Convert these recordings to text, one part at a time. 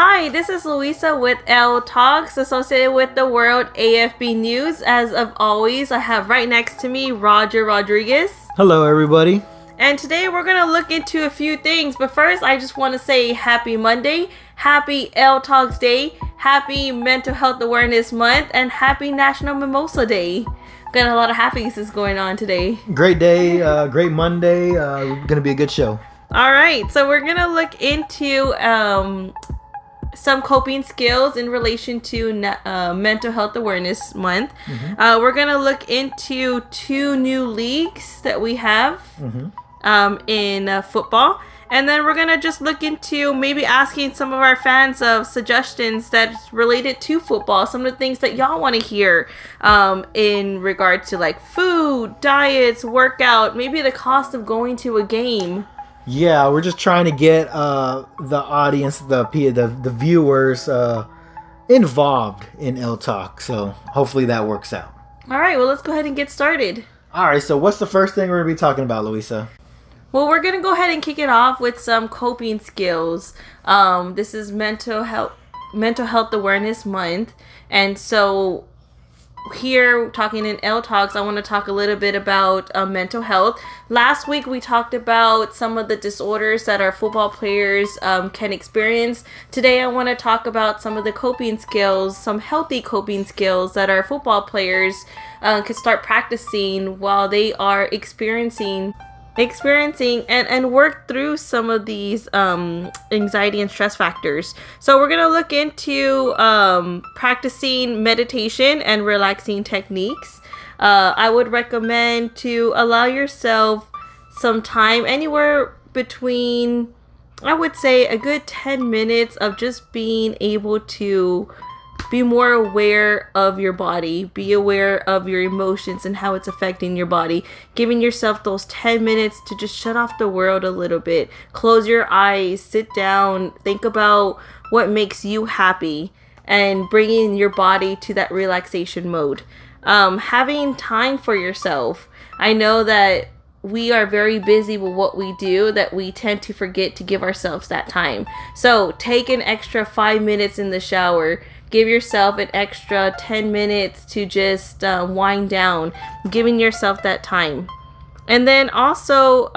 Hi, this is Luisa with L Talks, associated with the World AFB News. As of always, I have right next to me Roger Rodriguez. Hello, everybody. And today we're going to look into a few things. But first, I just want to say happy Monday, happy L Talks Day, happy Mental Health Awareness Month, and happy National Mimosa Day. Got a lot of happinesses going on today. Great day, great Monday. Gonna be a good show. All right, so we're going to look into some coping skills in relation to Mental Health Awareness Month. Mm-hmm. We're going to look into two new leagues that we have in football. And then we're going to just look into maybe asking some of our fans of suggestions that's related to football. Some of the things that y'all want to hear in regard to like food, diets, workout, maybe the cost of going to a game. Yeah, we're just trying to get the audience, the viewers involved in L Talk. So hopefully that works out. All right, well, let's go ahead and get started. All right, so what's the first thing we're going to be talking about, Luisa? Well, we're going to go ahead and kick it off with some coping skills. This is Mental Health Awareness Month. And so here, talking in L Talks, I want to talk a little bit about mental health. Last week, we talked about some of the disorders that our football players can experience. Today, I want to talk about some of the coping skills, some healthy coping skills that our football players can start practicing while they are experiencing and work through some of these anxiety and stress factors. So we're going to look into practicing meditation and relaxing techniques. I would recommend to allow yourself some time, anywhere between, I would say, a good 10 minutes of just being able to be more aware of your body, be aware of your emotions and how it's affecting your body. Giving yourself those 10 minutes to just shut off the world a little bit. Close your eyes, sit down, think about what makes you happy, and bringing your body to that relaxation mode. Having time for yourself. I know that we are very busy with what we do that we tend to forget to give ourselves that time. So take an extra 5 minutes in the shower. Give yourself an extra 10 minutes to just wind down, giving yourself that time. And then also,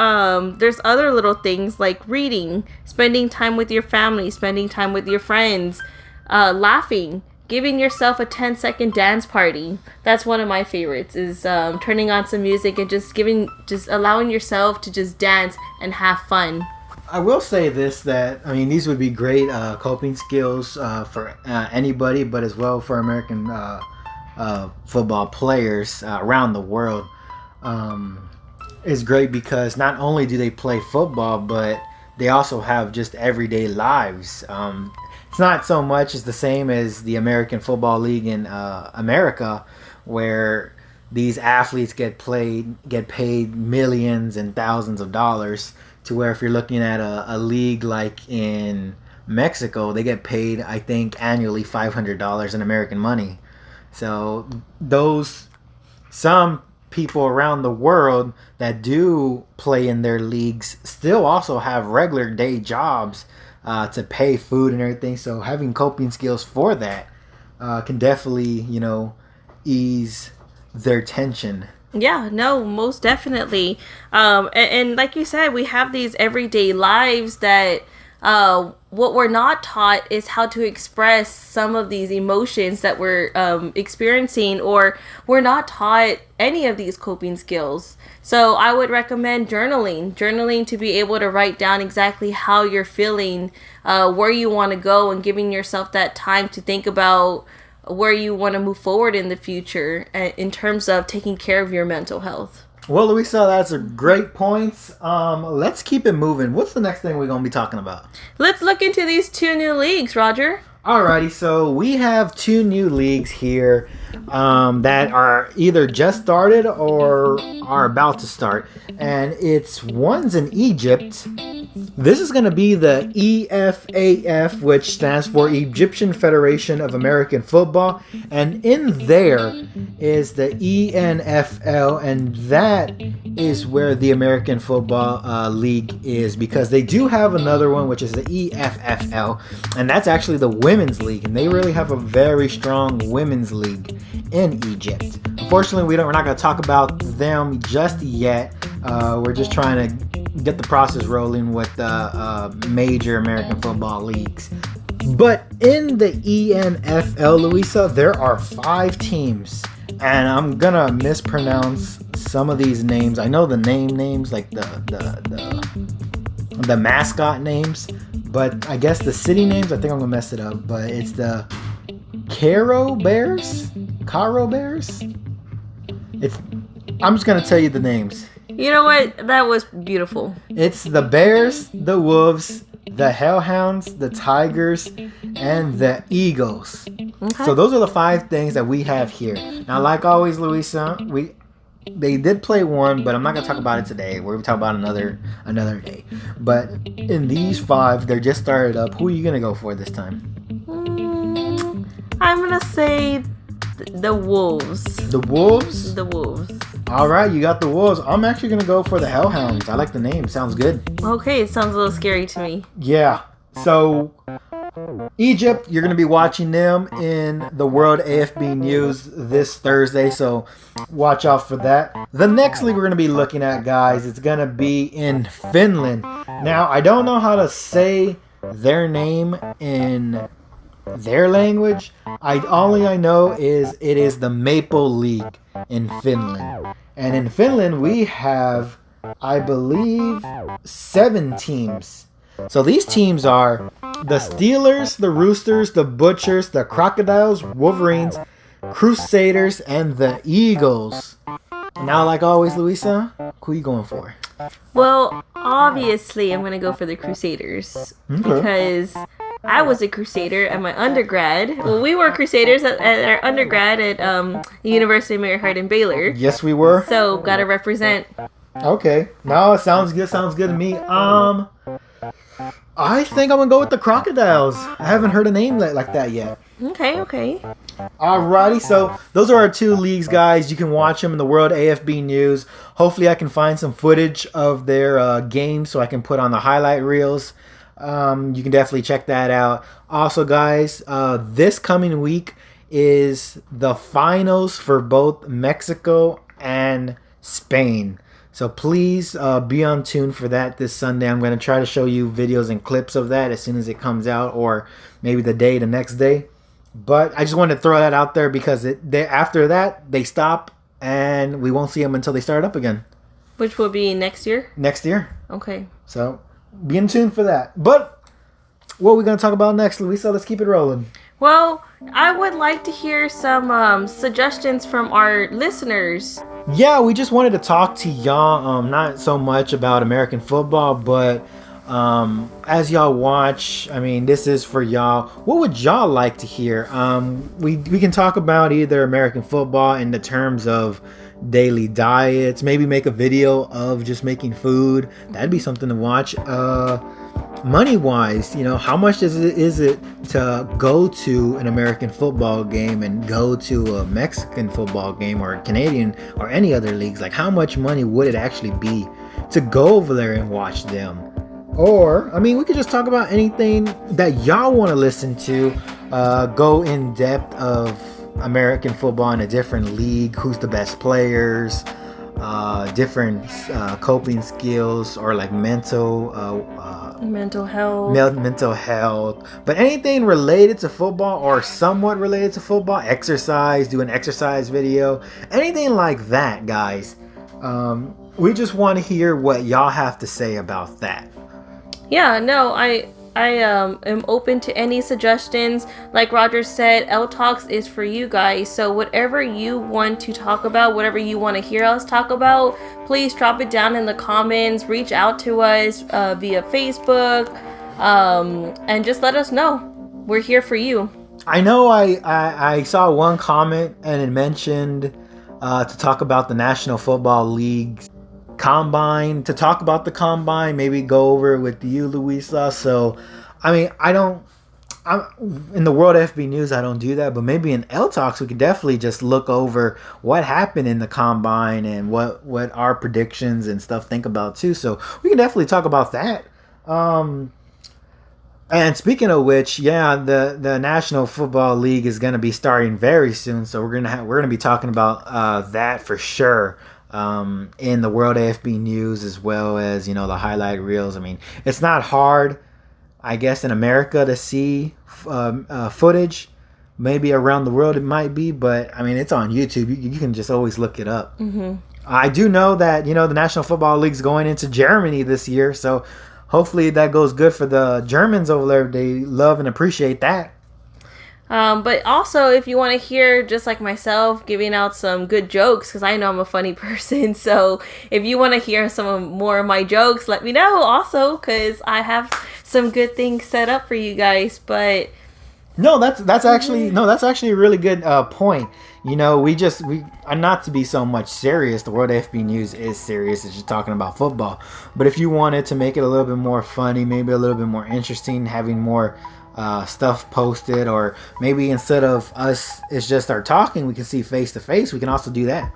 there's other little things like reading, spending time with your family, spending time with your friends, laughing, giving yourself a 10-second dance party. That's one of my favorites, is turning on some music and just allowing yourself to just dance and have fun. I will say this, that, I mean, these would be great coping skills for anybody, but as well for American football players around the world. It's great because not only do they play football, but they also have just everyday lives. It's not so much as the same as the American Football League in America, where these athletes get paid millions and thousands of dollars, to where if you're looking at a league like in Mexico, they get paid, I think, annually $500 in American money. So some people around the world that do play in their leagues still also have regular day jobs to pay food and everything. So having coping skills for that can definitely, ease their tension. Yeah, no, most definitely. And like you said, we have these everyday lives that what we're not taught is how to express some of these emotions that we're experiencing, or we're not taught any of these coping skills. So I would recommend journaling to be able to write down exactly how you're feeling, where you want to go, and giving yourself that time to think about where you want to move forward in the future in terms of taking care of your mental health. Well, Luisa, that's a great point. Let's keep it moving. What's the next thing we're going to be talking about? Let's look into these two new leagues, Roger. Alrighty, so we have two new leagues here. that are either just started or are about to start. And it's one's in Egypt. This is going to be the EFAF, which stands for Egyptian Federation of American Football. And in there is the ENFL, and that is where the American Football League is, because they do have another one, which is the EFFL, and that's actually the Women's League. And they really have a very strong Women's League in Egypt. Unfortunately, we're not going to talk about them just yet. We're just trying to get the process rolling with the major American football leagues. But in the ENFL, Luisa, there are 5 teams, and I'm gonna mispronounce some of these names. I know the names, like the mascot names, but I guess the city names, I think I'm gonna mess it up. But it's the Caro Bears. I'm just gonna tell you the names. You know what? That was beautiful. It's the Bears, the Wolves, the Hellhounds, the Tigers, and the Eagles. Okay. So those are the 5 things that we have here. Now, like always, Luisa, they did play one, but I'm not gonna talk about it today. We're gonna talk about another day. But in these 5, they're just started up. Who are you gonna go for this time? I'm gonna say the Wolves. The Wolves? The Wolves. All right, you got the Wolves. I'm actually going to go for the Hellhounds. I like the name. Sounds good. Okay, it sounds a little scary to me. Yeah. So, Egypt, you're going to be watching them in the World AFB News this Thursday. So, watch out for that. The next league we're going to be looking at, guys, it's going to be in Finland. Now, I don't know how to say their name in their language. All I know is it is the Maple League in Finland. And in Finland, we have, I believe, 7 teams. So these teams are the Steelers, the Roosters, the Butchers, the Crocodiles, Wolverines, Crusaders, and the Eagles. Now, like always, Luisa, who are you going for? Well, obviously, I'm going to go for the Crusaders. Okay. Because I was a Crusader at my undergrad. Well, we were Crusaders at our undergrad at the University of Mary Hardin Baylor. Yes, we were. So, got to represent. Okay. No, it sounds good. Sounds good to me. I think I'm going to go with the Crocodiles. I haven't heard a name like that yet. Okay. Alrighty, so those are our 2 leagues, guys. You can watch them in the World AFB News. Hopefully I can find some footage of their games so I can put on the highlight reels. You can definitely check that out. Also, guys, this coming week is the finals for both Mexico and Spain. So please be on tune for that this Sunday. I'm going to try to show you videos and clips of that as soon as it comes out, or maybe the next day. But I just wanted to throw that out there because after that, they stop and we won't see them until they start up again. Which will be next year? Next year. Okay. So be in tune for that. But what are we going to talk about next, Luisa? Let's keep it rolling. Well, I would like to hear some suggestions from our listeners. Yeah, we just wanted to talk to y'all, not so much about American football, but as y'all watch, I mean, this is for y'all. What would y'all like to hear? We can talk about either American football in the terms of daily diets, maybe make a video of just making food. That'd be something to watch. Money wise, how much is it to go to an American football game and go to a Mexican football game or a Canadian or any other leagues? Like, how much money would it actually be to go over there and watch them? Or, I mean, we could just talk about anything that y'all want to listen to. Go in depth of American football in a different league, who's the best players, different coping skills, or like mental health, but anything related to football or somewhat related to football, exercise, do an exercise video, anything like that, guys. We just want to hear what y'all have to say about that. Yeah, no, I am open to any suggestions. Like Roger said, L Talks is for you guys. So whatever you want to talk about, whatever you want to hear us talk about, please drop it down in the comments. Reach out to us via Facebook, and just let us know. We're here for you. I know I saw one comment and it mentioned to talk about the National Football League combine, to talk about the combine, maybe go over it with you, Luisa. So, I mean, I'm in the World FB News. I don't do that, but maybe in L Talks we could definitely just look over what happened in the combine and what our predictions and stuff think about too. So we can definitely talk about that. Um, and speaking of which, yeah, the National Football League is going to be starting very soon, so we're gonna be talking about that for sure. In the World AFB News, as well as the highlight reels. I mean, it's not hard, I guess, in America to see footage. Maybe around the world it might be, but I mean, it's on YouTube. You can just always look it up. Mm-hmm. I do know that the National Football League's going into Germany this year, so hopefully that goes good for the Germans over there. They love and appreciate that. But also, if you want to hear, just like myself, giving out some good jokes, because I know I'm a funny person. So if you want to hear more of my jokes, let me know also, because I have some good things set up for you guys. But no, that's actually a really good point. We are not to be so much serious. The World FB News is serious. It's just talking about football. But if you wanted to make it a little bit more funny, maybe a little bit more interesting, having more stuff posted, or maybe instead of us, it's just our talking, we can see face to face. We can also do that.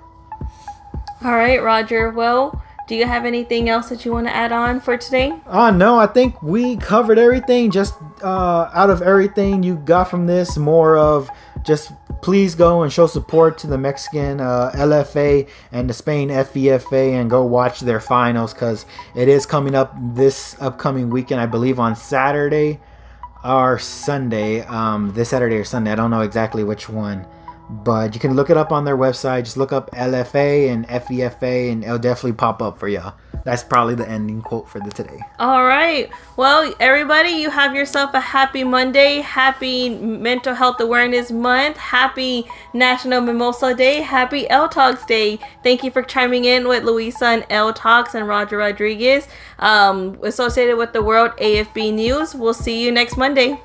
All right, Roger. Well, do you have anything else that you want to add on for today? No, I think we covered everything. Just out of everything you got from this, more of just please go and show support to the Mexican LFA and the Spain FEFA, and go watch their finals, because it is coming up this upcoming weekend, I believe on Saturday or Sunday. This Saturday or Sunday, I don't know exactly which one, but you can look it up on their website. Just look up LFA and FEFA and it'll definitely pop up for y'all. That's probably the ending quote for the today. All right. Well, everybody, you have yourself a happy Monday. Happy Mental Health Awareness Month. Happy National Mimosa Day. Happy L Talks Day. Thank you for chiming in with Luisa and L Talks and Roger Rodriguez, associated with the World AFB News. We'll see you next Monday.